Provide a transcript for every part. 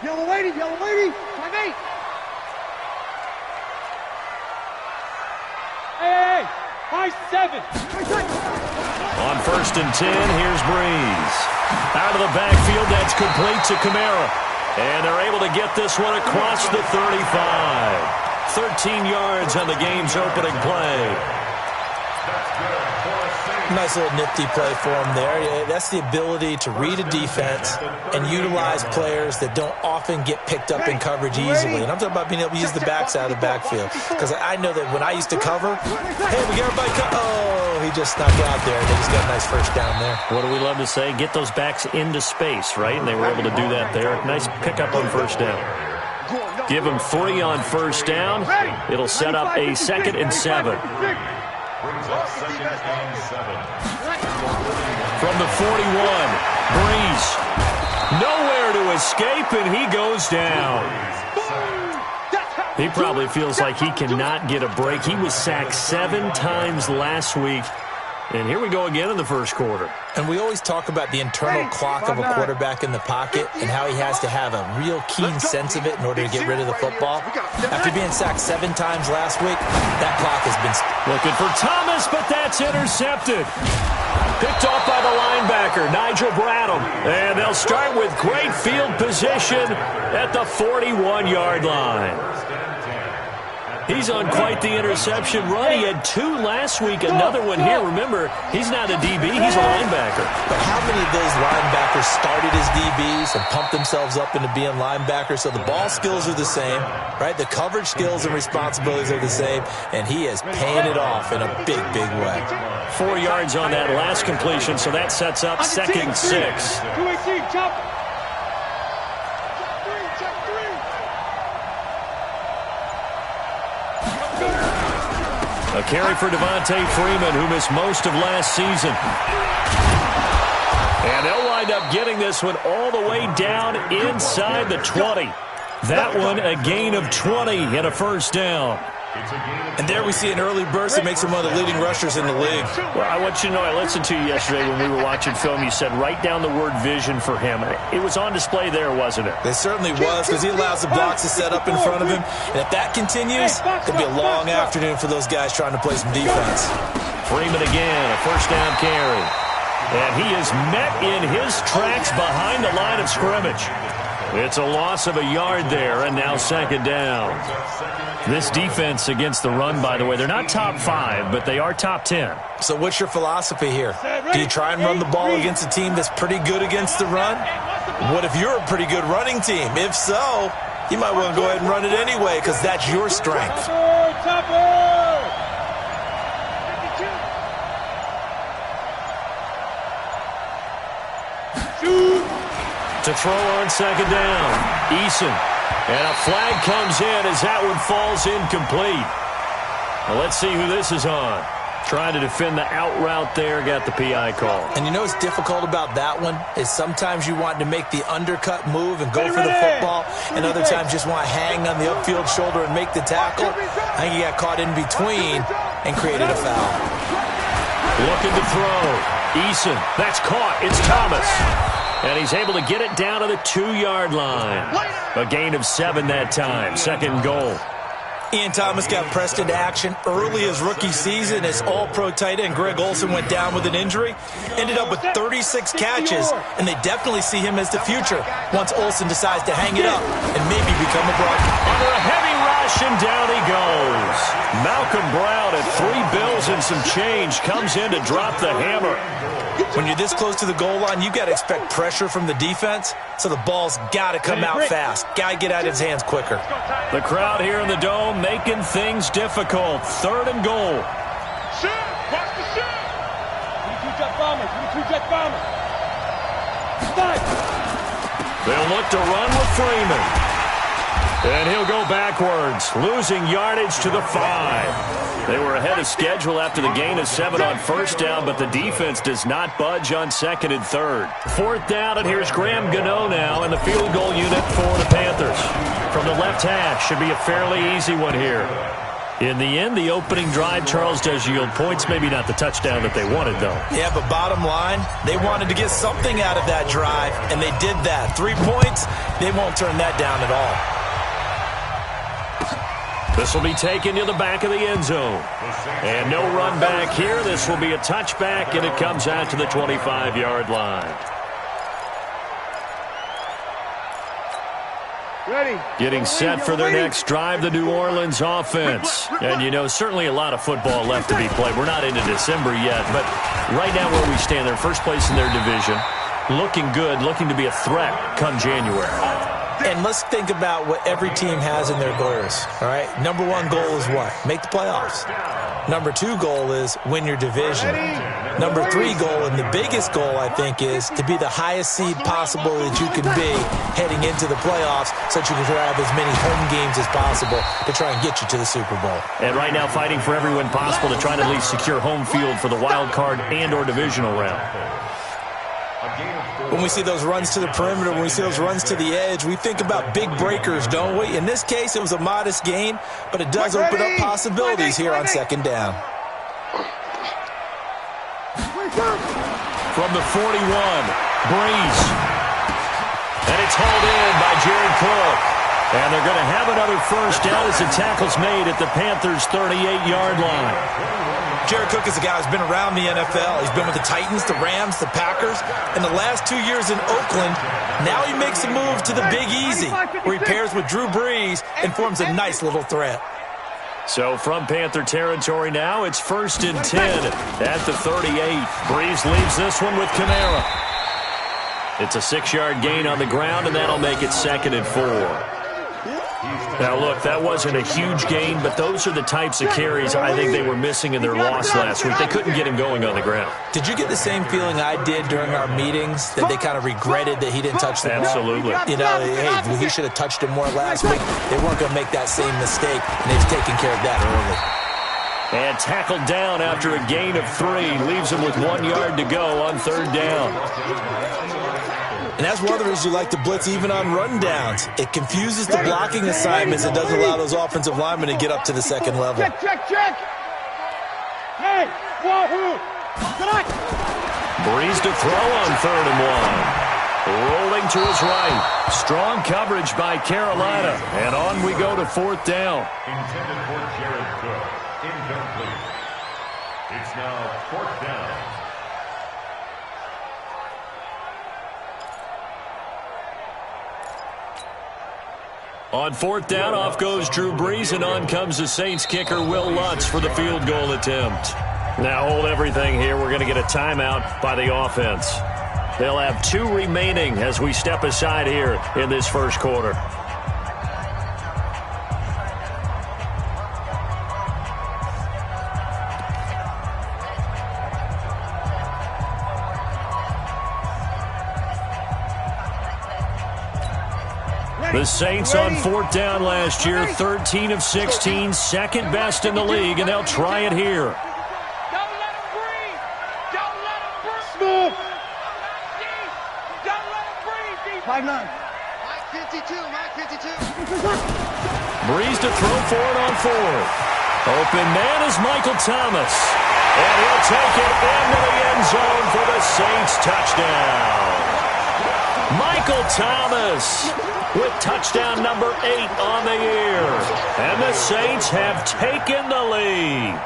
Yellow lady, 5-8. Hey, 5-7. On 1st and 10, here's Breeze. Out of the backfield, that's complete to Kamara. And they're able to get this one across the 35. 13 yards on the game's opening play. Nice little nifty play for him there. Yeah, that's the ability to read a defense and utilize players that don't often get picked up in coverage easily. And I'm talking about being able to use the backside of the backfield. Because I know that when I used to cover, hey, we got everybody oh, he just snuck out there. And he's got a nice first down there. What do we love to say? Get those backs into space, right? And they were able to do that there. Nice pickup on first down. Give them 3 on first down. It'll set up a 2nd and 7. From the 41, Breeze. Nowhere to escape, and he goes down. He probably feels like he cannot get a break. He was sacked 7 times last week. And here we go again in the first quarter. And we always talk about the internal clock of a quarterback in the pocket and how he has to have a real keen sense of it in order to get rid of the football. After being sacked 7 times last week, that clock has been... Looking for Thomas, but that's intercepted. Picked off by the linebacker, Nigel Bradham. And they'll start with great field position at the 41-yard line. He's on quite the interception run. He had 2 last week, another one here. Remember, he's not a DB, he's a linebacker. But how many of those linebackers started as DBs and pumped themselves up into being linebackers? So the ball skills are the same, right? The coverage skills and responsibilities are the same, and he is paying it off in a big, big way. 4 yards on that last completion, so that sets up 2nd and 6. A carry for Devontae Freeman, who missed most of last season. And they'll wind up getting this one all the way down inside the 20. That one a gain of 20 and a first down. And there we see an early burst that makes him one of the leading rushers in the league. Well, I want you to know, I listened to you yesterday when we were watching film. You said write down the word vision for him. It was on display there, wasn't it? It certainly was, because he allows the blocks to set up in front of him. And if that continues, it could be a long afternoon for those guys trying to play some defense. Freeman again, a first down carry. And he is met in his tracks behind the line of scrimmage. It's a loss of a yard there, and now 2nd down. This defense against the run, by the way, they're not top 5, but they are top 10. So what's your philosophy here? Do you try and run the ball against a team that's pretty good against the run? What if you're a pretty good running team? If so, you might want to go ahead and run it anyway, because that's your strength. To throw on 2nd down, Eason. And a flag comes in as that one falls incomplete. Well, let's see who this is on. Trying to defend the out route there, got the PI call. And you know what's difficult about that one is sometimes you want to make the undercut move and go for the football, and other times just want to hang on the upfield shoulder and make the tackle. I think he got caught in between and created a foul. Looking to throw. Eason, that's caught. It's Thomas. And he's able to get it down to the 2-yard line. A gain of 7 that time. 2nd goal. Ian Thomas got pressed into action early his rookie season as all-pro tight end Greg Olsen went down with an injury. Ended up with 36 catches, and they definitely see him as the future once Olsen decides to hang it up and maybe become a broadcaster. Under a heavy rush, and down he goes. Malcolm Brown at $3 and some change comes in to drop the hammer. When you're this close to the goal line, you got to expect pressure from the defense, so the ball's got to come out fast. Got to get out of his hands quicker. The crowd here in the Dome making things difficult. 3rd and goal. Shoot! Watch the shoot! 22-jet bomber. 22-jet bomber. They'll look to run with Freeman. And he'll go backwards, losing yardage to the 5. They were ahead of schedule after the gain of 7 on first down, but the defense does not budge on 2nd and 3rd. 4th down, and here's Graham Gano now in the field goal unit for the Panthers. From the left hash, should be a fairly easy one here. In the end, the opening drive, Charles, does yield points. Maybe not the touchdown that they wanted, though. Yeah, but bottom line, they wanted to get something out of that drive, and they did that. 3 points, they won't turn that down at all. This will be taken to the back of the end zone. And no run back here. This will be a touchback, and it comes out to the 25-yard line. Ready. Getting set for their next drive, the New Orleans offense. And, you know, certainly a lot of football left to be played. We're not into December yet, but right now where we stand, they're first place in their division. Looking good, looking to be a threat come January. And let's think about what every team has in their goals, all right? Number 1 goal is what? Make the playoffs. Number 2 goal is win your division. Number 3 goal, and the biggest goal, I think, is to be the highest seed possible that you can be heading into the playoffs so that you can have as many home games as possible to try and get you to the Super Bowl. And right now fighting for every win possible to try to at least secure home field for the wild card and or divisional round. When we see those runs to the perimeter, when we see those runs to the edge, we think about big breakers, don't we? In this case, it was a modest gain, but it does open up possibilities here on second down. From the 41, Breeze. And it's hauled in by Jared Cook. And they're going to have another first down as the tackle's made at the Panthers' 38-yard line. Jared Cook is a guy who's been around the NFL. He's been with the Titans, the Rams, the Packers. In the last 2 years in Oakland, now he makes a move to the Big Easy, where he pairs with Drew Brees and forms a nice little threat. So from Panther territory now, it's 1st and 10 at the 38. Brees leaves this one with Kamara. It's a 6-yard gain on the ground, and that'll make it 2nd and 4. Now, look, that wasn't a huge gain, but those are the types of carries I think they were missing in their loss last week. They couldn't get him going on the ground. Did you get the same feeling I did during our meetings, that they kind of regretted that he didn't touch the ball? Absolutely. You know, hey, he should have touched him more last week. They weren't going to make that same mistake, and they've taken care of that early. And tackled down after a gain of 3. Leaves him with 1 yard to go on 3rd down. And that's one of the reasons you like to blitz even on rundowns. It confuses the blocking assignments. It doesn't allow those offensive linemen to get up to the second level. Check, check, check. Hey, wahoo. Breeze to throw on 3rd and 1. Rolling to his right. Strong coverage by Carolina. And on we go to 4th down. Intended for Jared Cook. Incomplete. It's now 4th down. On 4th down, off goes Drew Brees, and on comes the Saints kicker, Will Lutz, for the field goal attempt. Now hold everything here. We're going to get a timeout by the offense. They'll have 2 remaining as we step aside here in this first quarter. The Saints on 4th down last year, 13 of 16, second best in the league, and they'll try it here. Don't let him breathe. Don't let him breathe. Smooth. Don't let him breathe. 5'9". Mike 52. Mike 52. Breeze to throw for it on 4th. Open man is Michael Thomas. And he'll take it into the end zone for the Saints touchdown. Michael Thomas with touchdown number 8 on the year. And the Saints have taken the lead.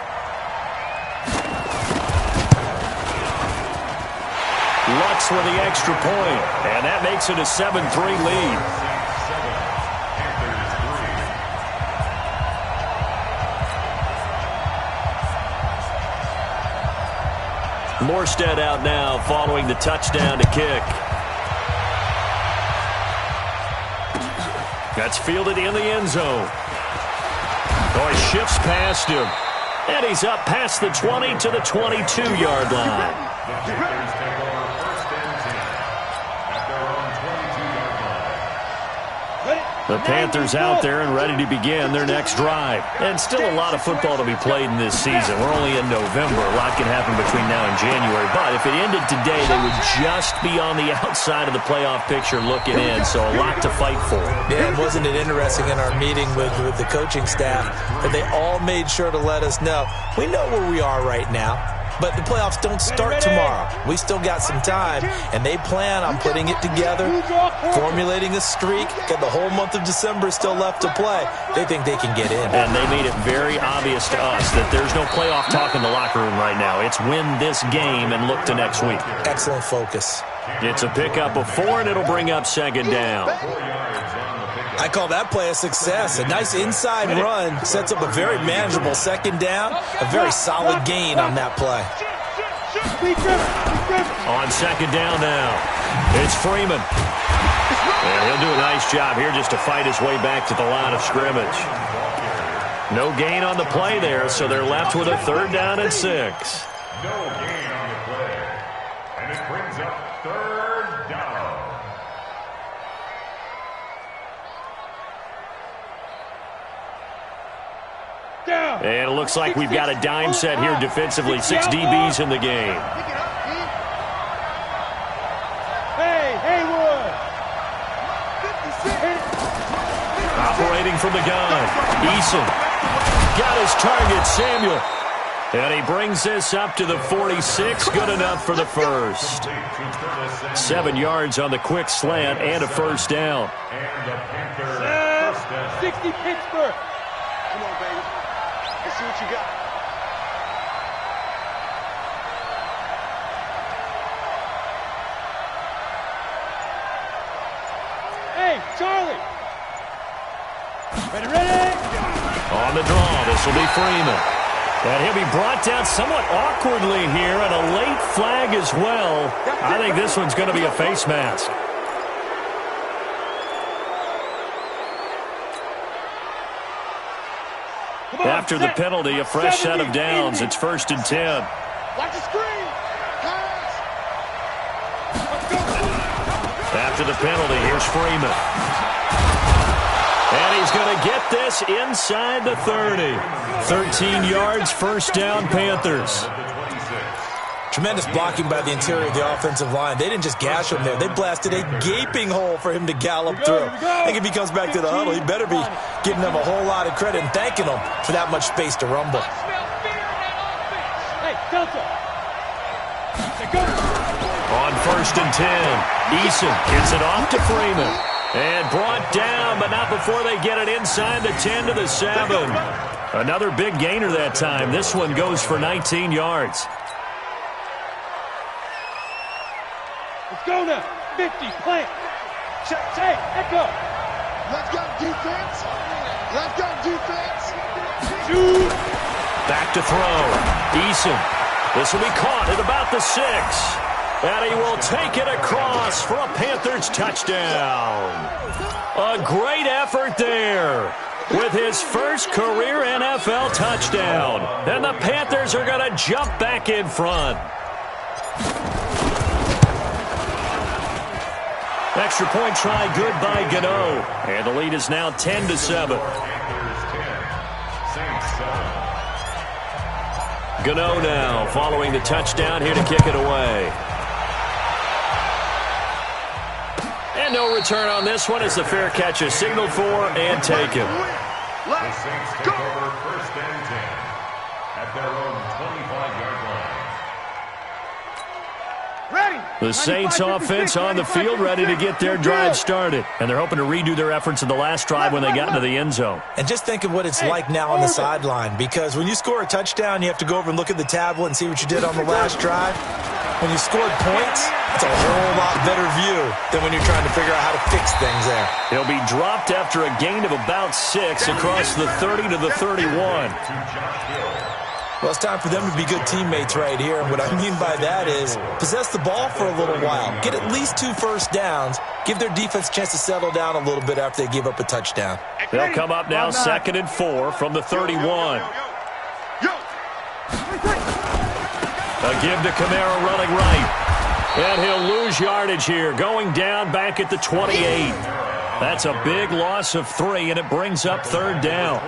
Lutz with the extra point, and that makes it a 7-3 lead. Morstead out now following the touchdown to kick. That's fielded in the end zone. Oh, he shifts past him. And he's up past the 20 to the 22-yard line. The Panthers out there and ready to begin their next drive. And still a lot of football to be played in this season. We're only in November. A lot can happen between now and January. But if it ended today, they would just be on the outside of the playoff picture looking in. So a lot to fight for. Yeah, wasn't it interesting in our meeting with the coaching staff that they all made sure to let us know, we know where we are right now. But the playoffs don't start tomorrow. We still got some time, and they plan on putting it together, formulating a streak. Got the whole month of December still left to play. They think they can get in. And they made it very obvious to us that there's no playoff talk in the locker room right now. It's win this game and look to next week. Excellent focus. It's a pickup of 4, and it'll bring up second down. I call that play a success. A nice inside run sets up a very manageable second down. A very solid gain on that play. On second down now, it's Freeman. And he'll do a nice job here just to fight his way back to the line of scrimmage. No gain on the play there, so they're left with a 3rd down and 6. No gain on the play. And it brings up 3rd down. And it looks like we've got a dime set here defensively. 6 DBs in the game. Hey, Haywood! Operating from the gun. Eason got his target, Samuel. And he brings this up to the 46. Good enough for the first. 7 yards on the quick slant and a 1st down. 60 Pittsburgh. Come on, baby. Let's see what you got. Hey, Charlie. Ready? On the draw, this will be Freeman. And he'll be brought down somewhat awkwardly here, and a late flag as well. I think this one's going to be a face mask. After the penalty, a fresh set of downs. It's 1st and 10. Watch the screen. After the penalty, here's Freeman. And he's going to get this inside the 30. 13 yards, 1st down, Panthers. Tremendous blocking by the interior of the offensive line. They didn't just gash him there. They blasted a gaping hole for him to gallop through. I think if he comes back to the huddle, he better be giving them a whole lot of credit and thanking them for that much space to rumble. Hey, Delta. On 1st and 10, Eason gets it off to Freeman. And brought down, but not before they get it inside the 10 to the 7. Another big gainer that time. This one goes for 19 yards. Let's go now. 50, plant. Check, echo. Let's go defense. Let's go defense. Shoot. Back to throw. Eason. This will be caught at about the 6. And he will take it across for a Panthers touchdown. A great effort there with his first career NFL touchdown. And the Panthers are going to jump back in front. Extra point try good by Gano. And the lead is now 10-7. Gano now following the touchdown here to kick it away. And no return on this one as the fair catch is signaled for and taken. The Saints take over 1st and 10 at their own 25-yard line. Ready. The Saints offense on the field ready to get their drive started. And they're hoping to redo their efforts in the last drive when they got into the end zone. And just think of what it's like now on the sideline, because when you score a touchdown, you have to go over and look at the tablet and see what you did on the last drive. When you scored points, it's a whole lot better view than when you're trying to figure out how to fix things there. He'll be dropped after a gain of about 6 across the 30 to the 31. Well, it's time for them to be good teammates right here. And what I mean by that is possess the ball for a little while. Get at least 2 first downs. Give their defense a chance to settle down a little bit after they give up a touchdown. They'll come up now 2nd and 4 from the 31. A give to Kamara running right. And he'll lose yardage here, going down back at the 28. That's a big loss of 3, and it brings up third down.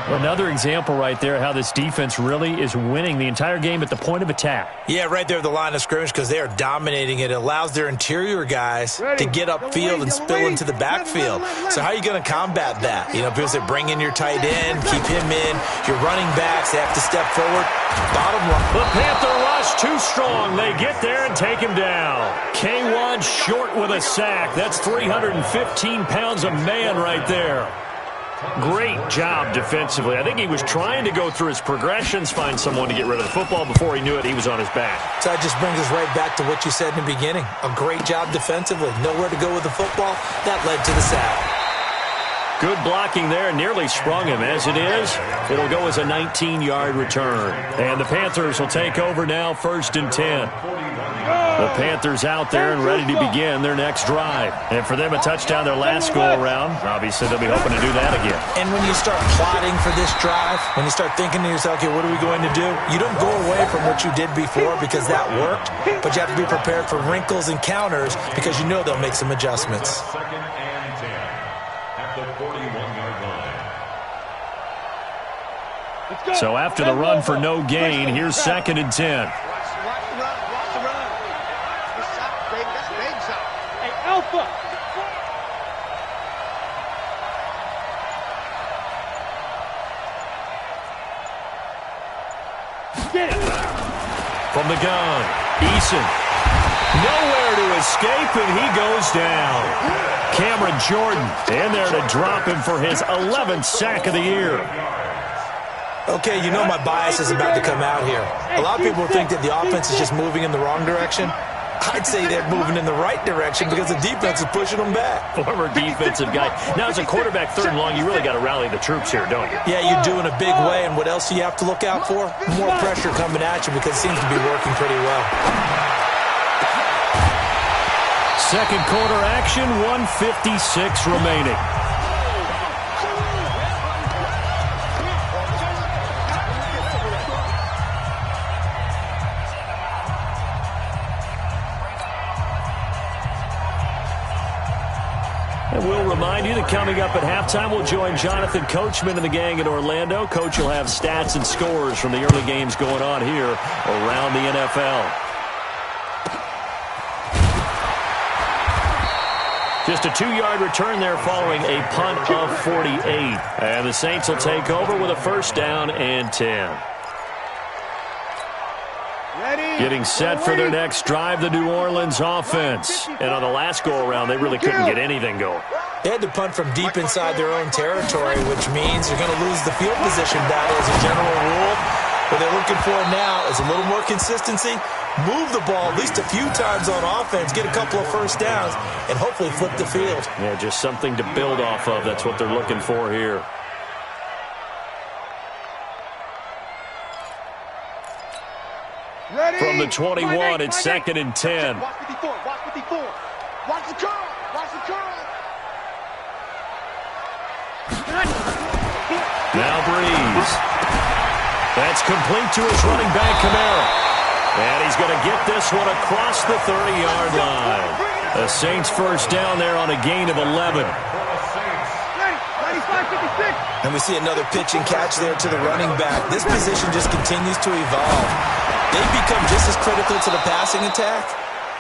Another example right there how this defense really is winning the entire game at the point of attack. Yeah, right there at the line of scrimmage because they are dominating it. It allows their interior guys to get upfield and spill into the backfield. So how are you going to combat that? You know, people say bring in your tight end, keep him in. Your running backs, they have to step forward. Bottom line. The Panther rush too strong. They get there and take him down. K1 short with a sack. That's 315 pounds of man right there. Great job defensively. I think he was trying to go through his progressions, find someone to get rid of the football. Before he knew it, he was on his back. So that just brings us right back to what you said in the beginning. A great job defensively. Nowhere to go with the football. That led to the sack. Good blocking there, nearly sprung him. As it is, it'll go as a 19-yard return. And the Panthers will take over now, 1st and 10. The Panthers out there and ready to begin their next drive. And for them, a touchdown their last go-around. Obviously, they'll be hoping to do that again. And when you start plotting for this drive, when you start thinking to yourself, okay, what are we going to do? You don't go away from what you did before because that worked, but you have to be prepared for wrinkles and counters because you know they'll make some adjustments. So after the run for no gain, here's 2nd and 10. Watch the run. Watch the run. That's shot, baby. That's a big shot. Hey, Alpha. Get it. From the gun, Eason. Nowhere to escape, and he goes down. Cameron Jordan in there to drop him for his 11th sack of the year. Okay, you know my bias is about to come out here. A lot of people think that the offense is just moving in the wrong direction. I'd say they're moving in the right direction because the defense is pushing them back. Former defensive guy. Now, as a quarterback 3rd and long, you really got to rally the troops here, don't you? Yeah, you do in a big way, and what else do you have to look out for? More pressure coming at you because it seems to be working pretty well. Second quarter action, 1:56 remaining. And we'll remind you that coming up at halftime, we'll join Jonathan Coachman and the gang in Orlando. Coach will have stats and scores from the early games going on here around the NFL. Just a 2-yard return there following a punt of 48. And the Saints will take over with a 1st down and 10. Getting set for their next drive, the New Orleans offense. And on the last go-around, they really couldn't get anything going. They had to punt from deep inside their own territory, which means they're going to lose the field position battle as a general rule. What they're looking for now is a little more consistency, move the ball at least a few times on offense, get a couple of 1st downs, and hopefully flip the field. Yeah, just something to build off of. That's what they're looking for here. Ready? From the 21, it's 2nd and 10. Watch 54. Watch 54. Watch the curl. Watch the curl. Now Breeze. That's complete to his running back, Kamara. And he's going to get this one across the 30-yard line. The Saints 1st down there on a gain of 11. And we see another pitch and catch there to the running back. This position just continues to evolve. They've become just as critical to the passing attack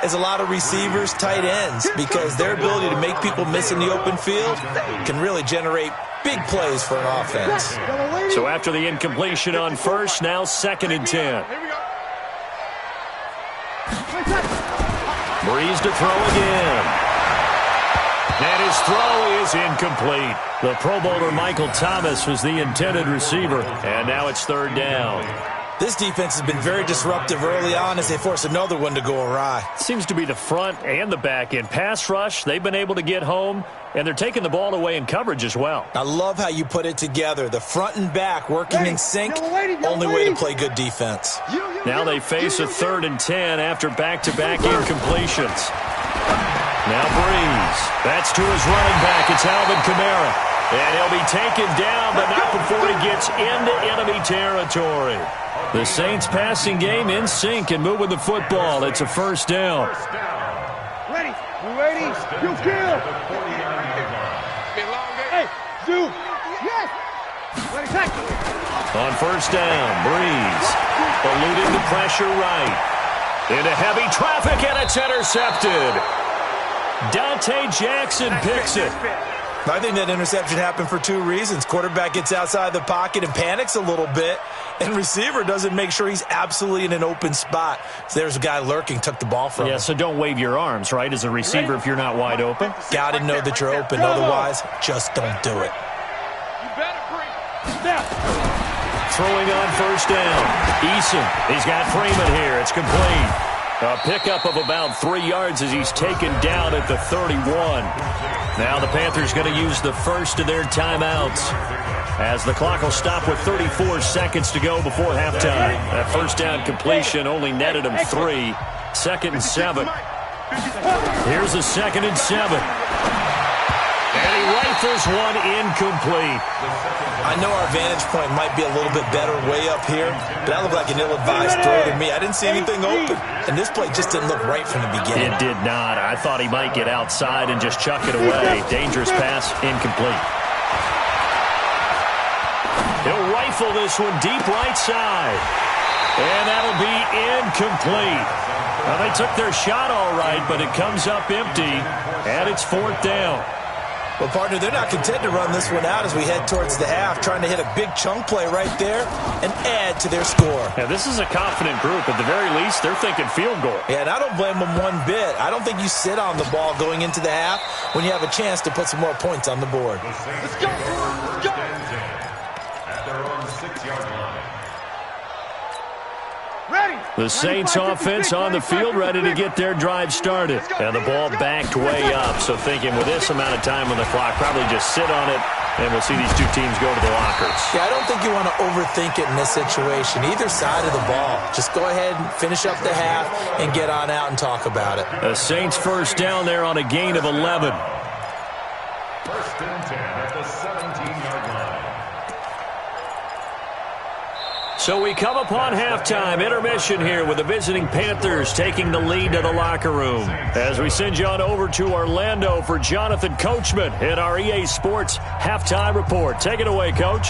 as a lot of receivers, tight ends, because their ability to make people miss in the open field can really generate big plays for an offense. So after the incompletion on 1st, now 2nd and 10. Breeze to throw again. And his throw is incomplete. The Pro Bowler Michael Thomas was the intended receiver, and now it's 3rd down. This defense has been very disruptive early on as they force another one to go awry. Seems to be the front and the back end. Pass rush, they've been able to get home, and they're taking the ball away in coverage as well. I love how you put it together. The front and back working in sync, only way to play good defense. Now they face a 3rd and 10 after back-to-back incompletions. Now Breeze. That's to his running back. It's Alvin Kamara. And he'll be taken down, but not before he gets into enemy territory. The Saints passing game in sync and moving the football. It's a 1st down. Ready. You ready? You kill. Dude. Yes. On first down, Breeze eluding the pressure right. Into heavy traffic, and it's intercepted. Dante Jackson picks it. I think that interception happened for two reasons. Quarterback gets outside the pocket and panics a little bit, and receiver doesn't make sure he's absolutely in an open spot. So there's a guy lurking, took the ball from him. Yeah, so don't wave your arms, right, as a receiver if you're not wide open. Got to know that you're open. Otherwise, just don't do it. You better breathe. Step. Throwing on first down. Eason, he's got Freeman here. It's complete. A pickup of about 3 yards as he's taken down at the 31. Now the Panthers going to use the first of their timeouts as the clock will stop with 34 seconds to go before halftime. That first down completion only netted him 3. 2nd and 7. Here's a 2nd and 7. And he rifles one incomplete. I know our vantage point might be a little bit better way up here, but that looked like an ill-advised throw to me. I didn't see anything open, and this play just didn't look right from the beginning. It did not. I thought he might get outside and just chuck it away. Dangerous pass, incomplete. He'll rifle this one deep right side. And that'll be incomplete. Well, they took their shot all right, but it comes up empty, and it's 4th down. Well, partner, they're not content to run this one out as we head towards the half, trying to hit a big chunk play right there and add to their score. Yeah, this is a confident group. At the very least, they're thinking field goal. Yeah, and I don't blame them one bit. I don't think you sit on the ball going into the half when you have a chance to put some more points on the board. Let's go. Let's go. At their own 6-yard line. Ready. The Saints offense on the field ready to get their drive started. And the ball backed way up. So thinking with this amount of time on the clock, probably just sit on it, and we'll see these two teams go to the lockers. Yeah, I don't think you want to overthink it in this situation. Either side of the ball. Just go ahead and finish up the half and get on out and talk about it. The Saints first down there on a gain of 11. 1st and 10 at the 17-yard line. So we come upon halftime, intermission here with the visiting Panthers taking the lead to the locker room. As we send you on over to Orlando for Jonathan Coachman in our EA Sports Halftime Report. Take it away, Coach.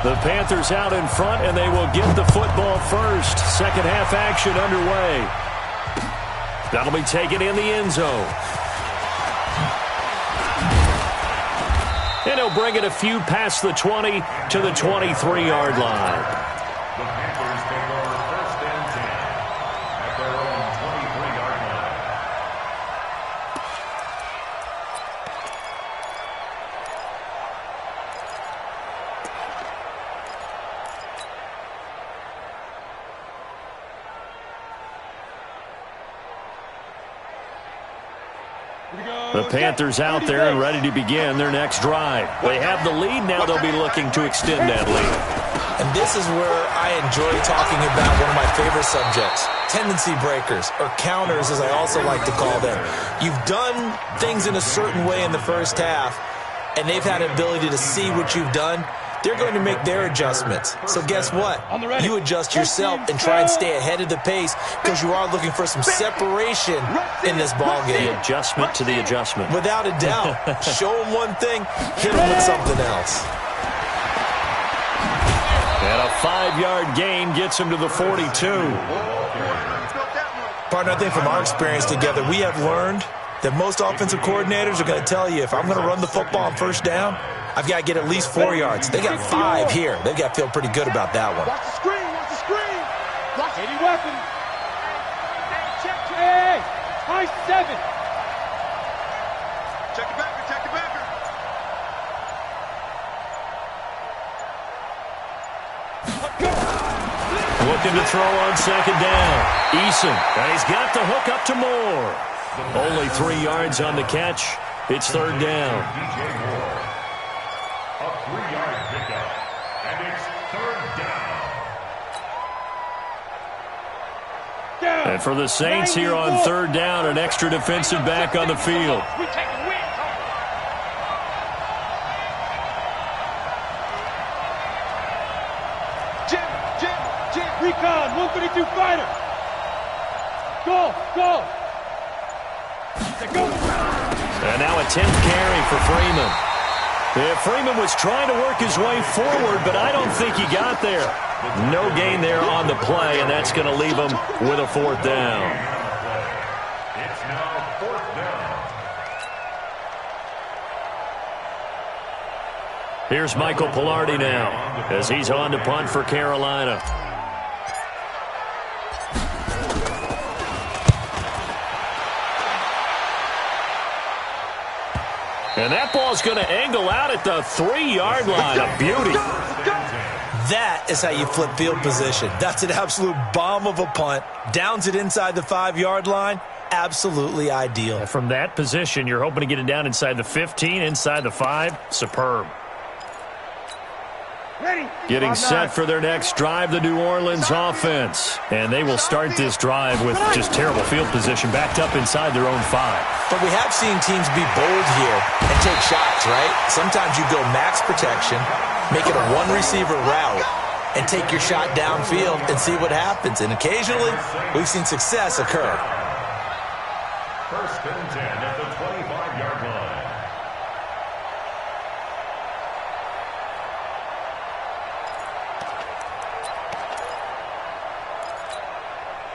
The Panthers out in front, and they will get the football first. Second half action underway. That'll be taken in the end zone. And he'll bring it a few past the 20 to the 23-yard line. The Panthers take over 1st and 10 at their own 23-yard line. The Panthers out there and ready to begin their next drive. They have the lead now. They'll be looking to extend that lead. And this is where I enjoy talking about one of my favorite subjects, tendency breakers, or counters as I also like to call them. You've done things in a certain way in the first half, and they've had an ability to see what you've done. They're going to make their adjustments. So guess what? You adjust yourself and try and stay ahead of the pace because you are looking for some separation in this ball game. The adjustment to the adjustment. Without a doubt. Show them one thing, hit them with something else. And a 5-yard gain gets him to the 42. Partner, I think from our experience together, we have learned that most offensive coordinators are going to tell you, if I'm going to run the football on first down, I've got to get at least 4 yards. They got 5 here. They've got to feel pretty good about that one. Watch the screen. Watch the screen. Watch any weapon. Check. Hey, high 7. Check the backer. Check the backer. Looking to throw on second down. Eason, and he's got the hook up to Moore. Only 3 yards on the catch. It's third down. DJ Moore. A 3-yard pickup. And it's third down. And for the Saints here on third down, an extra defensive back on the field. We take a win. Jim. Recon, 132 fighter. Go. And And now a 10th carry for Freeman. Yeah, Freeman was trying to work his way forward, but I don't think he got there. No gain there on the play, and that's going to leave him with a 4th down. It's now 4th down. Here's Michael Pilardi now as he's on to punt for Carolina. And that ball's going to angle out at the 3-yard line. A beauty. That is how you flip field position. That's an absolute bomb of a punt. Downs it inside the 5-yard line. Absolutely ideal. From that position, you're hoping to get it down inside the 15, inside the 5. Superb. Getting set for their next drive, the New Orleans offense. And they will start this drive with just terrible field position, backed up inside their own 5. But we have seen teams be bold here and take shots, right? Sometimes you go max protection, make it a one-receiver route, and take your shot downfield and see what happens. And occasionally, we've seen success occur. 1st and 10 at the 25-yard line.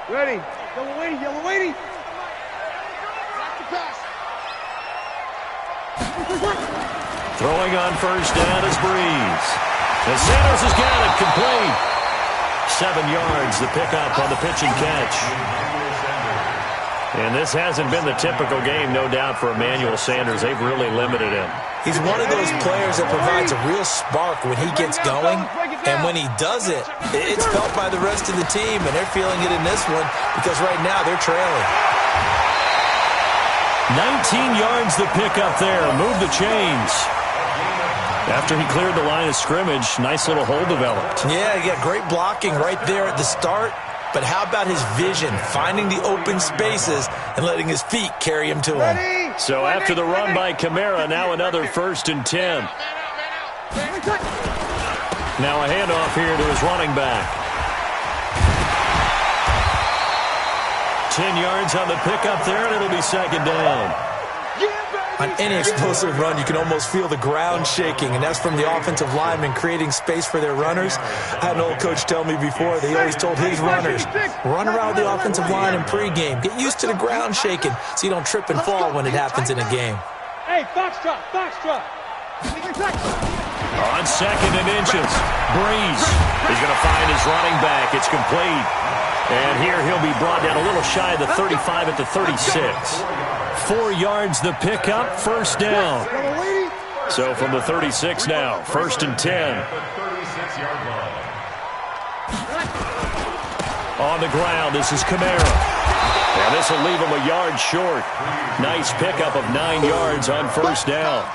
Ready. Yellow waiting. Yellow waiting. Back to pass. Throwing on 1st down is Breeze. And Sanders has got it complete. 7 yards, the pickup on the pitch and catch. And this hasn't been the typical game, no doubt, for Emmanuel Sanders. They've really limited him. He's one of those players that provides a real spark when he gets going. And when he does it, it's felt by the rest of the team, and they're feeling it in this one because right now they're trailing. 19 yards the pickup there. Move the chains. After he cleared the line of scrimmage, nice little hole developed. Yeah, he got great blocking right there at the start. But how about his vision, finding the open spaces and letting his feet carry him to him? So after the run by Kamara, now another 1st and 10. Now a handoff here to his running back. 10 yards on the pickup there, and it'll be 2nd down. On any explosive run, you can almost feel the ground shaking, and that's from the offensive linemen creating space for their runners. I had an old coach tell me before, they always told his runners, run around the offensive line in pregame. Get used to the ground shaking so you don't trip and fall when it happens in a game. Hey, foxtrot, foxtrot. On 2nd and inches, Breeze. He's going to find his running back. It's complete. And here he'll be brought down a little shy of the 35 at the 36. 4 yards the pickup, 1st down. So from the 36 now, 1st and 10. On the ground, this is Kamara. And this will leave him a yard short. Nice pickup of 9 yards on 1st down.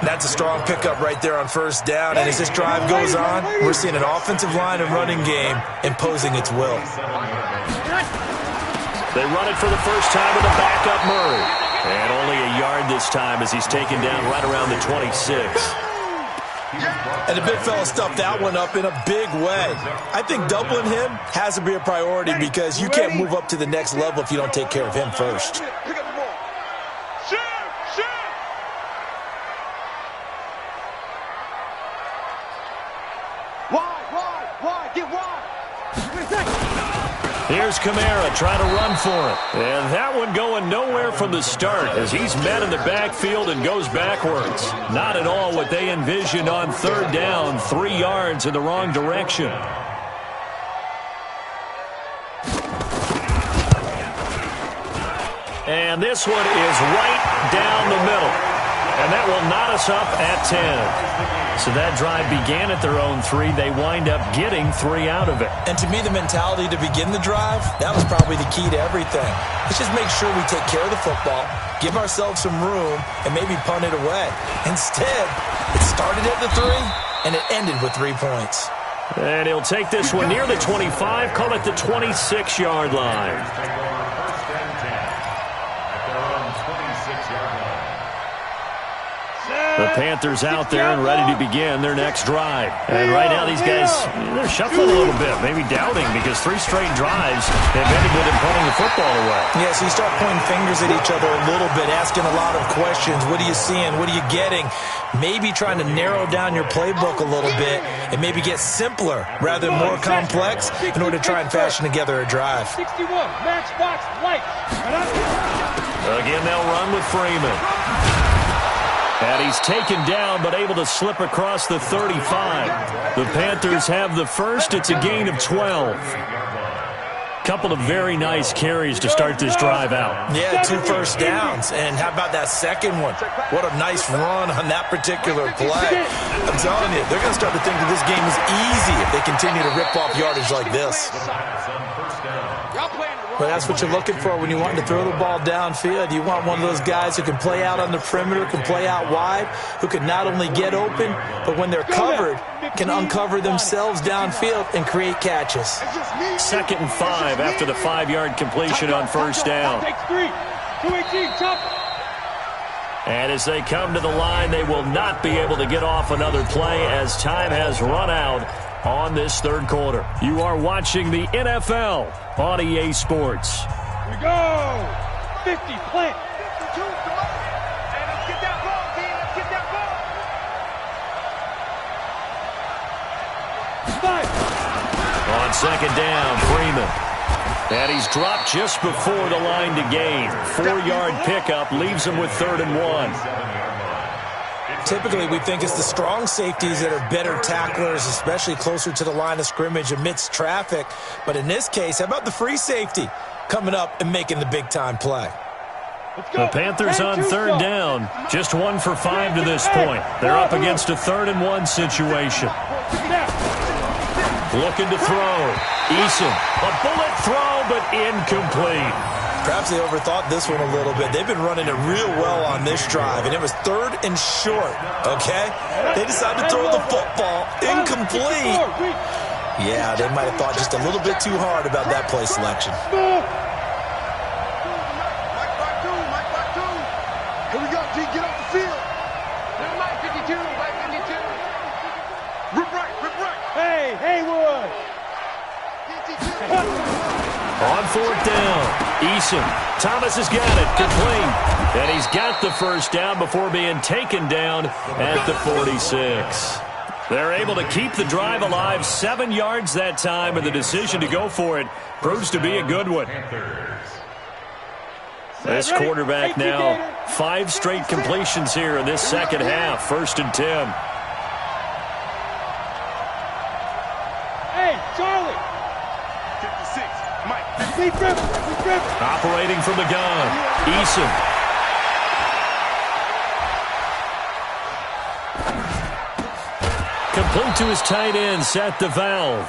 That's a strong pickup right there on 1st down. And as this drive goes on, we're seeing an offensive line and running game imposing its will. They run it for the first time with a backup Murray. And only a yard this time as he's taken down right around the 26. And the big fella stuffed that one up in a big way. I think doubling him has to be a priority because you can't move up to the next level if you don't take care of him first. Pick up the ball. Shoot! Shoot! Wide, get wide. Here's Kamara trying to run for it. And that one going nowhere from the start as he's met in the backfield and goes backwards. Not at all what they envisioned on 3rd down, 3 yards in the wrong direction. And this one is right down the middle. And that will knot us up at 10. So that drive began at their own 3. They wind up getting 3 out of it. And to me, the mentality to begin the drive, that was probably the key to everything. Let's just make sure we take care of the football, give ourselves some room, and maybe punt it away. Instead, it started at the 3, and it ended with 3 points. And he'll take this one near the 25, call it the 26-yard line. The Panthers out there and ready to begin their next drive. And right now these guys, they're shuffling a little bit, maybe doubting, because 3 straight drives have ended with them putting the football away. Yeah, so you start pointing fingers at each other a little bit, asking a lot of questions. What are you seeing? What are you getting? Maybe trying to narrow down your playbook a little bit and maybe get simpler rather than more complex in order to try and fashion together a drive. 61, matchbox, light. Again, they'll run with Freeman. And he's taken down, but able to slip across the 35. The Panthers have the first. It's a gain of 12. Couple of very nice carries to start this drive out. Yeah, 2 first downs. And how about that second one? What a nice run on that particular play. I'm telling you, they're going to start to think that this game is easy if they continue to rip off yardage like this. But that's what you're looking for when you want to throw the ball downfield. You want one of those guys who can play out on the perimeter, can play out wide, who can not only get open, but when they're covered, can uncover themselves downfield and create catches. 2nd and 5 after the 5-yard completion on first down. And as they come to the line, they will not be able to get off another play as time has run out on this 3rd quarter. You are watching the NFL on EA Sports. Here we go. 50, plant. 52, come on. Hey, let's get that ball, team. Let's get that ball. 5. On 2nd down, Freeman. And he's dropped just before the line to gain. 4-yard pickup leaves him with 3rd and 1. Typically, we think it's the strong safeties that are better tacklers, especially closer to the line of scrimmage amidst traffic. But in this case, how about the free safety coming up and making the big-time play? The Panthers on 3rd down. Just 1 for 5 to this point. They're up against a 3rd and 1 situation. Looking to throw. Eason, a bullet throw, but incomplete. Perhaps they overthought this one a little bit. They've been running it real well on this drive, and it was 3rd and short, okay? They decided to throw the football incomplete. Yeah, they might have thought just a little bit too hard about that play selection. Here we go, G, get off the field. Mike 52, Mike 52. Rip right. Hey, Haywood. On 4th down, Eason. Thomas has got it, complete. And he's got the first down before being taken down at the 46. They're able to keep the drive alive, 7 yards that time, and the decision to go for it proves to be a good one. This quarterback now, 5 straight completions here in this second half, 1st and 10. Hey, Charlie. 56, Mike. Operating from the gun, Eason. Complete to his tight end, Seth DeValve.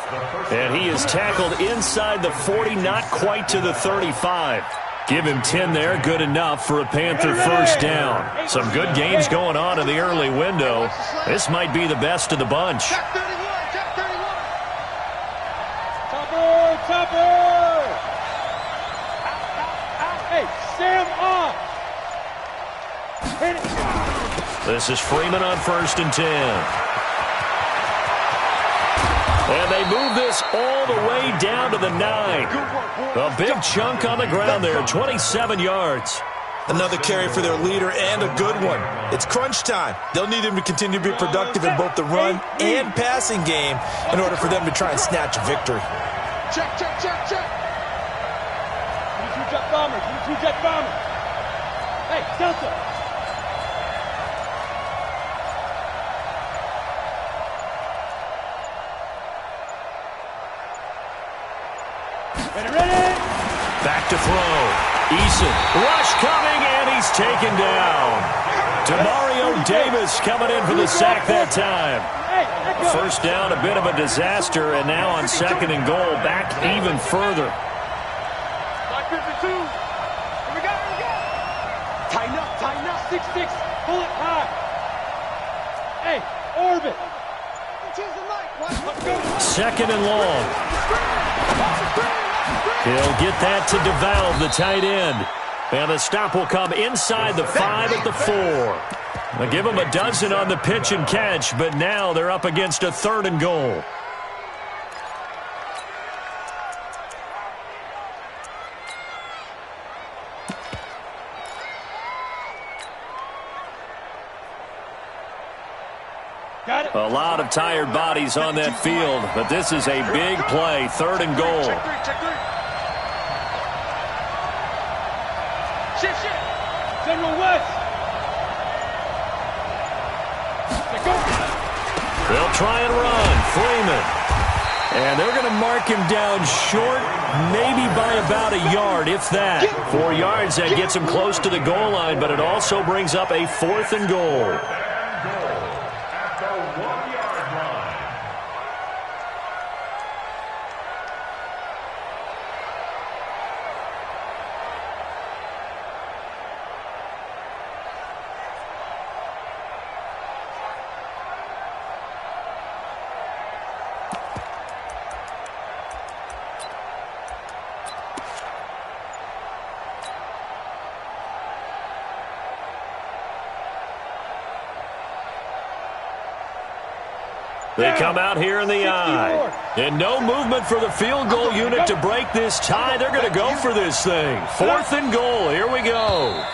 And he is tackled inside the 40, not quite to the 35. Give him 10 there, good enough for a Panther first down. Some good games going on in the early window. This might be the best of the bunch. Check 31. Topper. Hey, Sam off. Hit it. This is Freeman on 1st and 10. And they move this all the way down to the 9. A big chunk on the ground there, 27 yards. Another carry for their leader and a good one. It's crunch time. They'll need him to continue to be productive in both the run and passing game in order for them to try and snatch a victory. Check. 22 jet bombers. Hey, Delta. Ready. Back to throw. Eason. Rush coming, and he's taken down. Demario Davis coming in for the sack that time. First down, a bit of a disaster, and now on 2nd and goal, back even further. 52. Here we go. Tighten up. 6-6. Pull it high. Hey, orbit. 2nd and long. He'll get that to DeValve, the tight end. And the stop will come inside the 5 at the 4. They'll give them a dozen on the pitch and catch, but now they're up against a 3rd and goal. A lot of tired bodies on that field, but this is a big play, 3rd and goal. General West. They'll try and run. Freeman. And they're going to mark him down short, maybe by about a yard, if that. 4 yards, that gets him close to the goal line, but it also brings up a 4th and goal. They come out here in the eye. And no movement for the field goal unit to break this tie. They're going to go for this thing. 4th and goal. Here we go.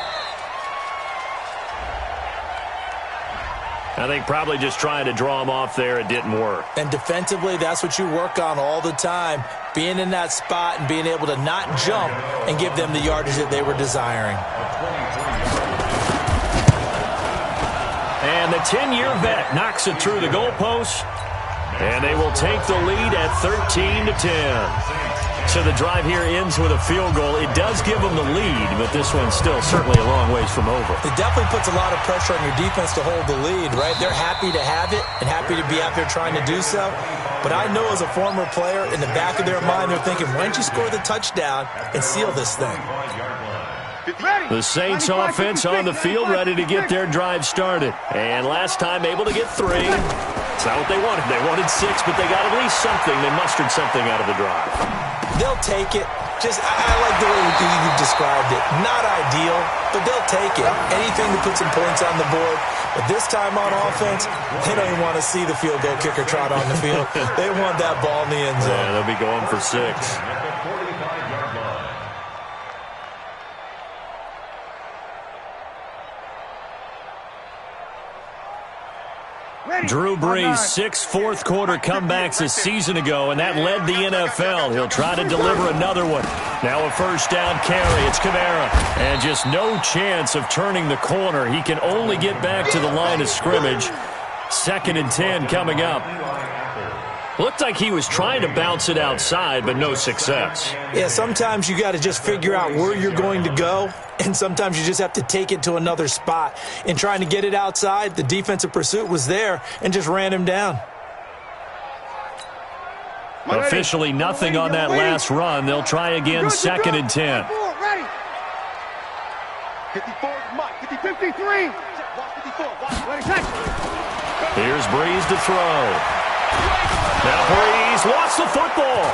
I think probably just trying to draw him off there. It didn't work. And defensively, that's what you work on all the time. Being in that spot and being able to not jump and give them the yardage that they were desiring. And the 10-year vet knocks it through the goalpost. And they will take the lead at 13-10. So the drive here ends with a field goal. It does give them the lead, but this one's still certainly a long ways from over. It definitely puts a lot of pressure on your defense to hold the lead, right? They're happy to have it and happy to be out there trying to do so. But I know as a former player, in the back of their mind, they're thinking, why don't you score the touchdown and seal this thing? The Saints offense on the field, ready to get their drive started. And last time able to get 3. It's not what they wanted. They wanted 6, but they got at least something. They mustered something out of the drive. They'll take it. I like the way you described it. Not ideal, but they'll take it. Anything to put some points on the board. But this time on offense, they don't even want to see the field goal kicker trot on the field. They want that ball in the end zone. Yeah, they'll be going for 6. Drew Brees, 6 fourth-quarter comebacks a season ago, and that led the NFL. He'll try to deliver another one. Now a first down carry. It's Kamara. And just no chance of turning the corner. He can only get back to the line of scrimmage. 2nd and 10 coming up. Looked like he was trying to bounce it outside, but no success. Yeah, sometimes you got to just figure out where you're going to go, and sometimes you just have to take it to another spot. In trying to get it outside, the defensive pursuit was there and just ran him down. Officially nothing on that last run. They'll try again, 2nd and 10. 53. Here's Brees to throw. Now Brees lost the football.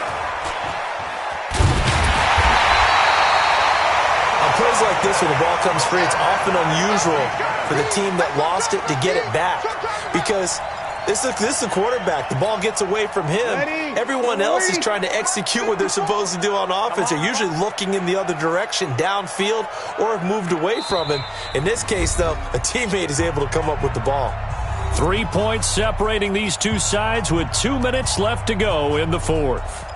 On plays like this where the ball comes free, it's often unusual for the team that lost it to get it back. Because this is the quarterback. The ball gets away from him. Everyone else is trying to execute what they're supposed to do on offense. They're usually looking in the other direction, downfield, or have moved away from him. In this case, though, a teammate is able to come up with the ball. 3 points separating these two sides with 2 minutes left to go in the 4th.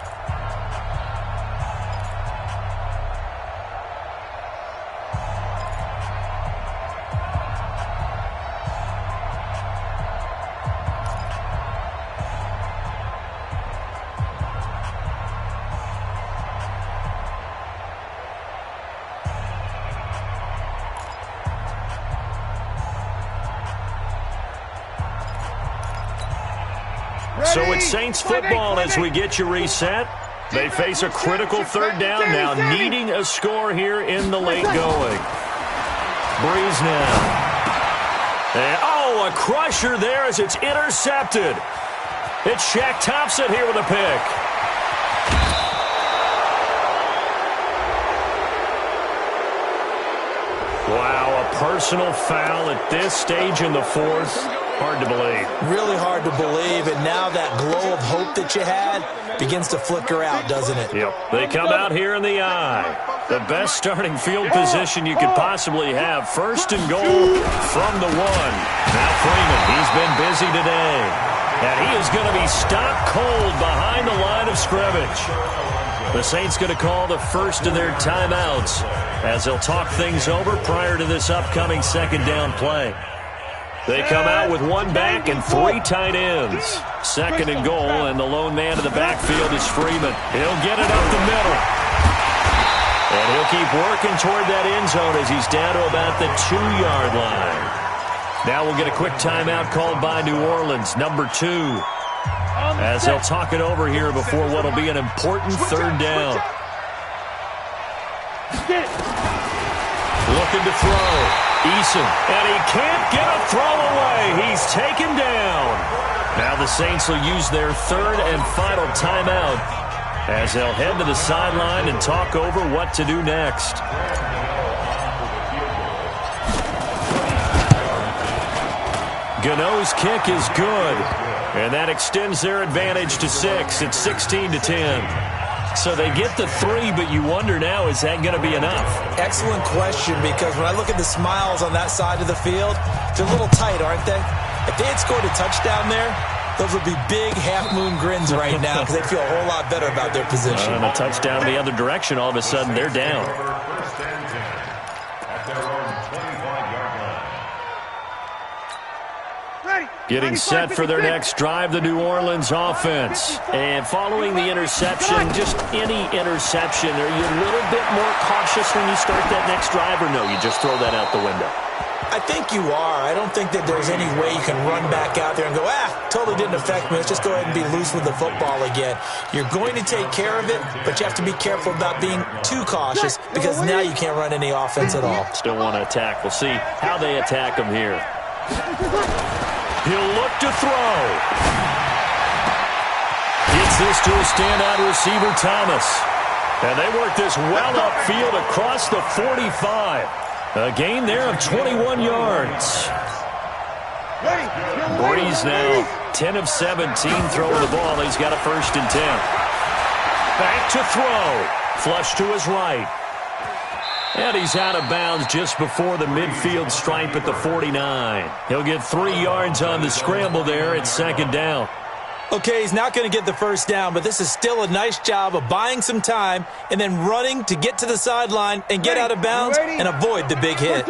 So it's Saints football as we get you reset. They face a critical 3rd down now, needing a score here in the late going. Brees now. And, a crusher there as it's intercepted. It's Shaq Thompson here with a pick. Wow, a personal foul at this stage in the fourth. Hard to believe. Really hard to believe, and now that glow of hope that you had begins to flicker out, doesn't it? Yep. They come out here in the eye. The best starting field position you could possibly have. First and goal from the one. Now Freeman, he's been busy today. And he is going to be stopped cold behind the line of scrimmage. The Saints going to call the first of their timeouts as they'll talk things over prior to this upcoming second down play. They come out with one back and three tight ends. Second and goal, and the lone man in the backfield is Freeman. He'll get it up the middle. And he'll keep working toward that end zone as he's down to about the 2-yard line. Now we'll get a quick timeout called by New Orleans, number 2. As they'll talk it over here before what will be an important third down. Looking to throw. Eason, and he can't get a throw away. He's taken down. Now the Saints will use their third and final timeout as they'll head to the sideline and talk over what to do next. Gano's kick is good, and that extends their advantage to 6. It's 16-10. So they get the 3, but you wonder now, is that going to be enough? Excellent question, because when I look at the smiles on that side of the field, they're a little tight, aren't they? If they had scored a touchdown there, those would be big half-moon grins right now because they feel a whole lot better about their position. And a touchdown the other direction, all of a sudden they're down. Getting set for their next drive, the New Orleans offense. And following the interception, just any interception, are you a little bit more cautious when you start that next drive, or no, you just throw that out the window? I think you are. I don't think that there's any way you can run back out there and go, totally didn't affect me. Let's just go ahead and be loose with the football again. You're going to take care of it, but you have to be careful about being too cautious because now you can't run any offense at all. Still want to attack. We'll see how they attack them here. He'll look to throw. Gets this to a standout receiver, Thomas. And they work this well upfield across the 45. A gain there of 21 yards. Breeze now 10 of 17 throwing the ball. He's got a 1st and 10. Back to throw. Flush to his right. And he's out of bounds just before the midfield stripe at the 49. He'll get 3 yards on the scramble there at 2nd down. Okay, he's not going to get the 1st down, but this is still a nice job of buying some time and then running to get to the sideline and get out of bounds and avoid the big hit.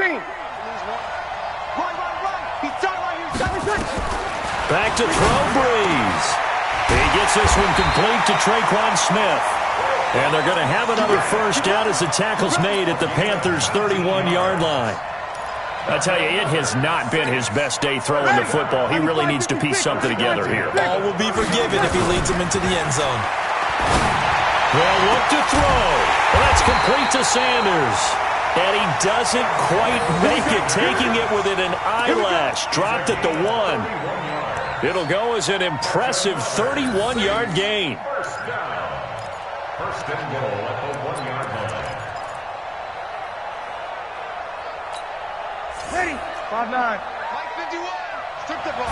Back to throw, Breeze. He gets this one complete to Traquan Smith. And they're going to have another 1st down as the tackle's made at the Panthers' 31-yard line. I tell you, it has not been his best day throwing the football. He really needs to piece something together here. All will be forgiven if he leads them into the end zone. They'll look to throw. Well, that's complete to Sanders. And he doesn't quite make it, taking it within an eyelash. Dropped at the 1. It'll go as an impressive 31-yard gain. First and goal at the 1-yard line. Ready. 5-9. Mike 51. Strip the ball.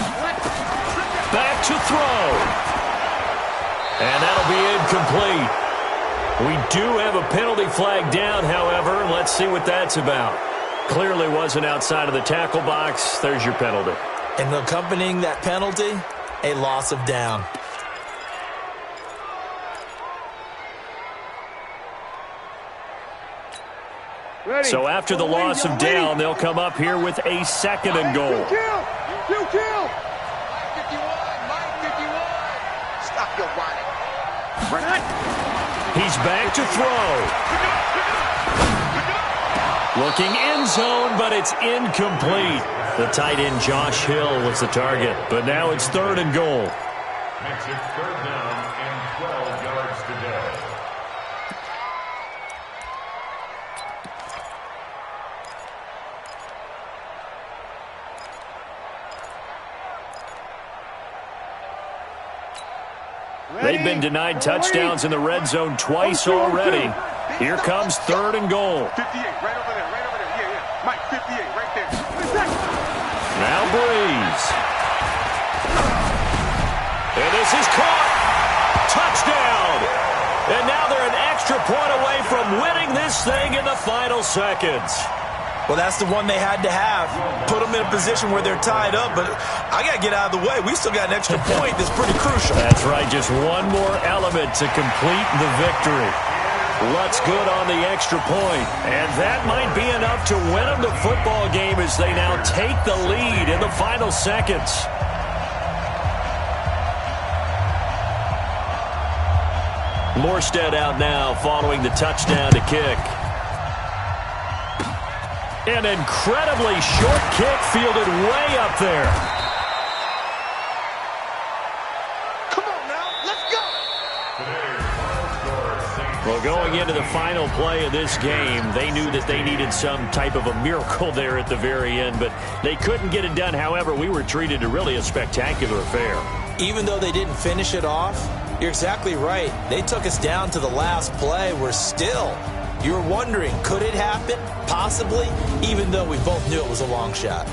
Back to throw. And that'll be incomplete. We do have a penalty flag down, however. Let's see what that's about. Clearly wasn't outside of the tackle box. There's your penalty. And accompanying that penalty, a loss of down. Ready. So after the loss of down, they'll come up here with a 2nd and goal. Kill. Mike 51. Mike 51. Stop your whining. He's back to throw. Looking end zone, but it's incomplete. The tight end Josh Hill was the target, but now it's 3rd and goal. Makes it 3rd down and 12 yards to go. They've been denied touchdowns in the red zone twice already. Here comes 3rd and goal. 58, right over there. Yeah. Mike, 58, right there. Now Breeze. And this is caught. Touchdown. And now they're an extra point away from winning this thing in the final seconds. Well, that's the one they had to have. Put them in a position where they're tied up, but I got to get out of the way. We still got an extra point that's pretty crucial. That's right, just one more element to complete the victory. Lutz good on the extra point, and that might be enough to win them the football game as they now take the lead in the final seconds. Morstead out now following the touchdown to kick. An incredibly short kick fielded way up there. Come on now, let's go. Well, going into the final play of this game, they knew that they needed some type of a miracle there at the very end, but they couldn't get it done. However, we were treated to really a spectacular affair. Even though they didn't finish it off, you're exactly right. They took us down to the last play. We're still... You're wondering, could it happen? Possibly, even though we both knew it was a long shot.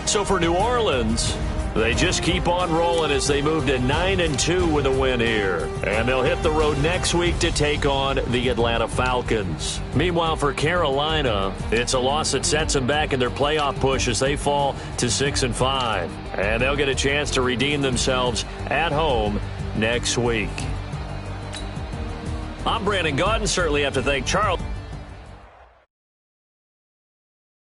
So for New Orleans, they just keep on rolling as they move to 9-2 with a win here. And they'll hit the road next week to take on the Atlanta Falcons. Meanwhile, for Carolina, it's a loss that sets them back in their playoff push as they fall to 6-5. And they'll get a chance to redeem themselves at home next week. I'm Brandon Gaudin. Certainly have to thank Charles.